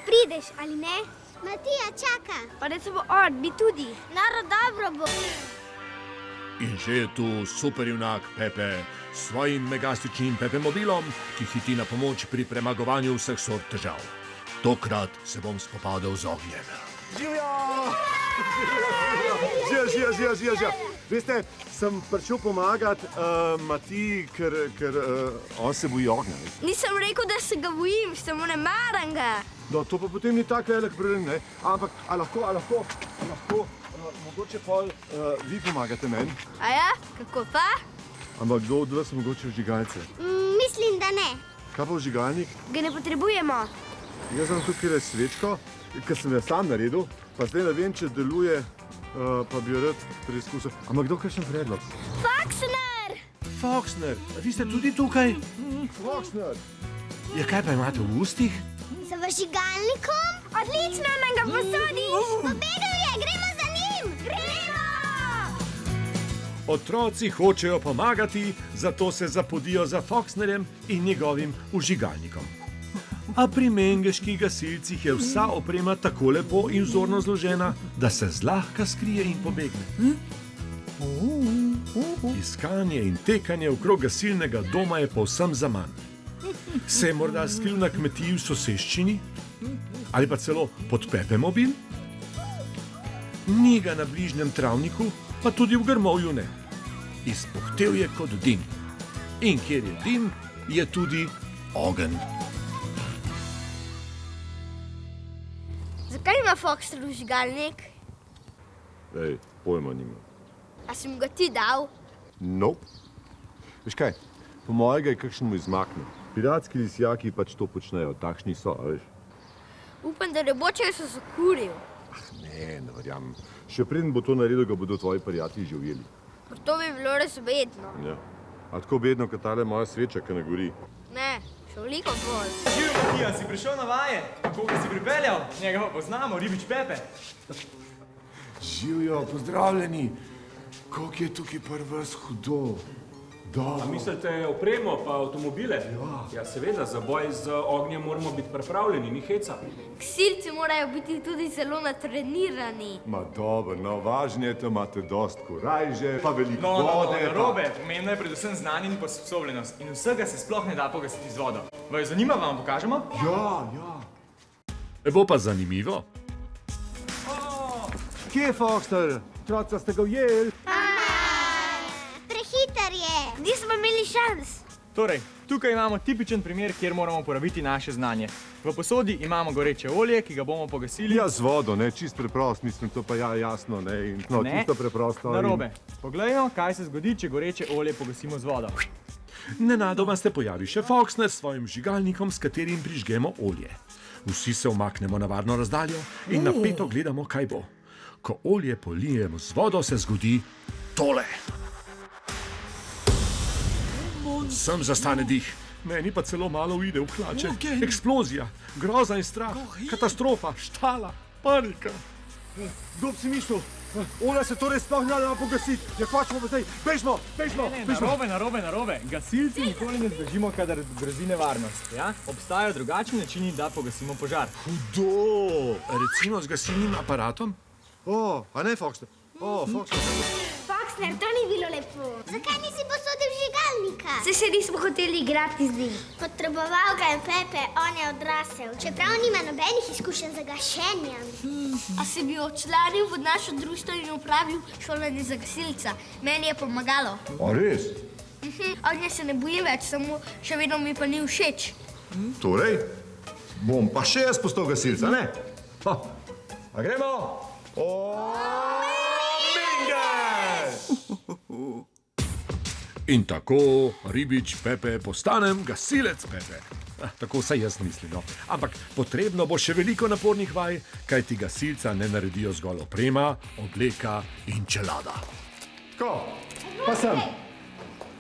prideš, ali ne? Matija čaka. Pa recimo on, mi tudi. Naro, dobro bo. In že je tu superjunak Pepe s svojim megastičnim Pepe mobilom, ki hiti na pomoč pri premagovanju vseh sort težav. Tokrat se bom spopadel z ognjem. Živijo. Veste, sem prišel pomagati Matiji, ker on se boji ognja. Nisem rekel, da se ga bojim, samo ne maram ga. No, to pa potem ni tak velik problem, ne? Ampak, a lahko, mogoče pol vi pomagate meni? A ja, kako pa? Ampak kdo od vas mogoče vžigalce? Mislim, da ne. Kaj pa vžigalnik? Ga ne potrebujemo. Jaz sem tukaj svečko, ker sem jo sam naredil, pa zdaj ne vem, če deluje, pa bi jo rad preizkusil. Ampak kdo kakšen predlog? Foxner! Foxner, vi ste tudi tukaj? Foxner! Ja, kaj pa imate v ustih? Z vžigalnikom? Odlično, nam ga posodiš. Pobegnil je, gremo za njim! Gremo! Otroci hočejo pomagati, zato se zapodijo za Foxnerjem in njegovim vžigalnikom. A pri mengeških gasilcih je vsa oprema tako lepo in vzorno zložena, da se zlahka skrije in pobegne. Iskanje in tekanje okrog gasilnega doma je povsem zaman. Se je morda skril na kmetiji v soseščini? Ali pa celo pod Pepe mobil? Ni ga na bližnjem travniku, pa tudi v grmovju ne. Izpuhtel je kot dim. In kjer je dim, je tudi ogenj. Zakaj ima Foxner vžigalnik? Ej, pojma nima. A si mu ga ti dal? Nope. Veš kaj, po mojega je kakšen mu izmaknil. Piratski lisjaki pač to počnejo, takšni so, a veš. Upam, da ne bo če se zakuril. Ne verjamem. Še preden bo to naredil, ga bodo tvoji prijatelji že ujeli. Ker to bi bilo res bedno. Ja. A tako bedno, kot tale moja sveča, ki ne gori. Ne, še veliko bolj. Živijo, Matija, si prišel na vaje? Koga si pripeljal? Njega pa poznamo, ribič Pepe. Živijo, pozdravljeni. Koliko je tukaj pri vas hudo? A mislite opremo pa avtomobile? Ja, seveda, za boj z ognjem moramo biti pripravljeni, ni heca. Gasilci morajo biti tudi zelo natrenirani. Ma dobro, no, važnje je, da imate dost korajže, pa veliko vode. Narobe, pomembno je predvsem znanje in posposobljenost. In vsega se sploh ne da pogasiti z vodo. Vas zanima, vam pokažemo? Ja. Bo pa zanimivo. Kje je Foxner? Troca ste ga ujeli? Prehiter je. Nismo imeli šans. Torej, tukaj imamo tipičen primer, kjer moramo uporabiti naše znanje. V posodi imamo goreče olje, ki ga bomo pogasili. Ja, z vodo, ne, čist preprost, mislim, to pa ja, jasno, ne, in no, Ne, čisto preprosto. narobe. Poglejmo, kaj se zgodi, če goreče olje pogasimo z vodo. Nenadoma se pojavi še Foxner s svojim vžigalnikom, s katerim prižgemo olje. Vsi se umaknemo na varno razdaljo in napeto gledamo, kaj bo. Ko olje polijemo z vodo, se zgodi tole. Sem zastane dih, meni pa celo malo uide v hlače. Eksplozija, groza in strah, katastrofa, štala, panika. Kdo bi si mislil? Olja se torej sploh ne da pogasiti. Ja, kvačemo pa zdaj, bežmo. Narobe. Gasilci nikoli ne zdržimo, kadar grozi nevarnost. Ja? Obstajajo drugačni načini, da pogasimo požar. Hudo! Recimo z gasilnim aparatom? A ne Foxner? Foxner. Foxner, to ni bilo lepo. Zakaj nisi posodil vžigalnika? Se še nismo hoteli igrati z njim. Potreboval ga je Pepe, on je odrasel. Čeprav nima nobenih izkušenj z gašenjem. A se bi odčlanil v našo društvo in upravil šolanje za gasilca. Meni je pomagalo. A res? Ognja se ne boji več, samo še vedno mi pa ni všeč. Torej, bom pa še jaz postal gasilca, ne? A gremo? In tako ribič Pepe postanem gasilec Pepe. Tako saj jaz mislim, no. Ampak potrebno bo še veliko napornih vaj, kajti gasilca ne naredijo zgolj oprema, obleka in čelada. Ko? Pa sem.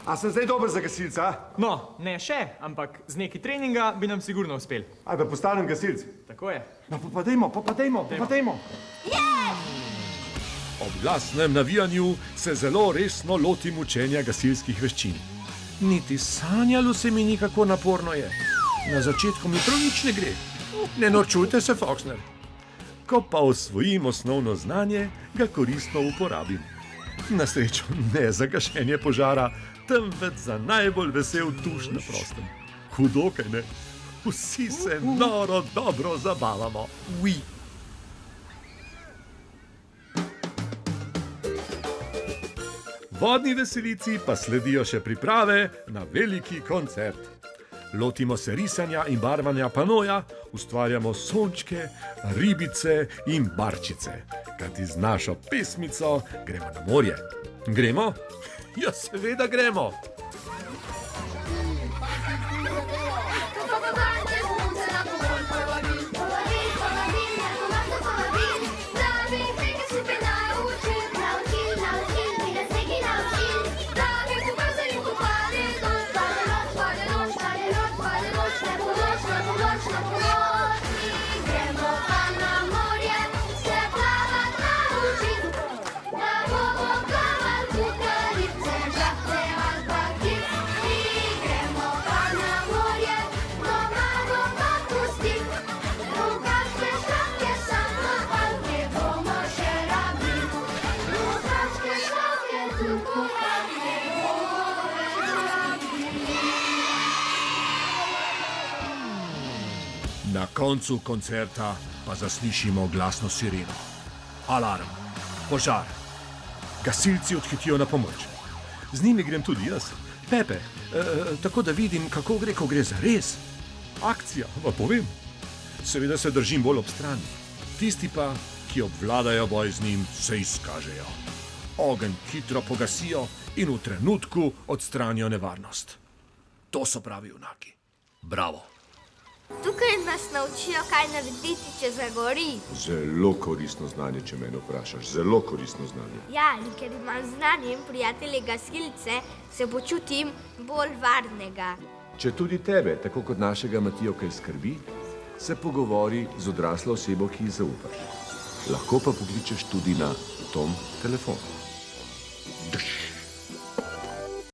A sem zdaj dober za gasilca? No, ne še, ampak z neki treninga bi nam sigurno uspel. Da postanem gasilc? Tako je. No, pa dajmo. Ob glasnem navijanju se zelo resno lotim učenja gasilskih veščin. Niti sanjalo se mi ni, kako naporno je. Na začetku mi prav nič ne gre. Ne norčujte se, Foxner. Ko pa osvojim osnovno znanje, ga koristno uporabim. Na srečo ne za gašenje požara, temveč za najbolj vesel tuš na prostem. Hudo, kaj ne? Vsi se noro dobro zabavamo. Ui. Vodni veselici pa sledijo še priprave na veliki koncert. Lotimo se risanja in barvanja panoja, ustvarjamo sončke, ribice in barčice. Kajti z našo pesmico gremo na morje. Gremo? Ja, seveda gremo! Na koncu koncerta pa zaslišimo glasno sireno. Alarm, požar. Gasilci odhitijo na pomoč. Z njimi grem tudi jaz, Pepe, tako da vidim, kako gre, ko gre za res. Akcija, vam povem. Seveda se držim bolj ob strani. Tisti pa, ki obvladajo boj z njim, se izkažejo. Ogenj hitro pogasijo in v trenutku odstranijo nevarnost. To so pravi junaki. Bravo! Tukaj nas naučijo, kaj narediti, če zagori. Zelo koristno znanje, če me vprašaš. Zelo koristno znanje. Ja, in ker imam znanje in prijatelje gasilce, se počutim bolj varnega. Če tudi tebe, tako kot našega Matijo, kaj skrbi, se pogovori z odraslo osebo, ki ji zaupaš. Lahko pa pokličeš tudi na Tom telefon. Drž.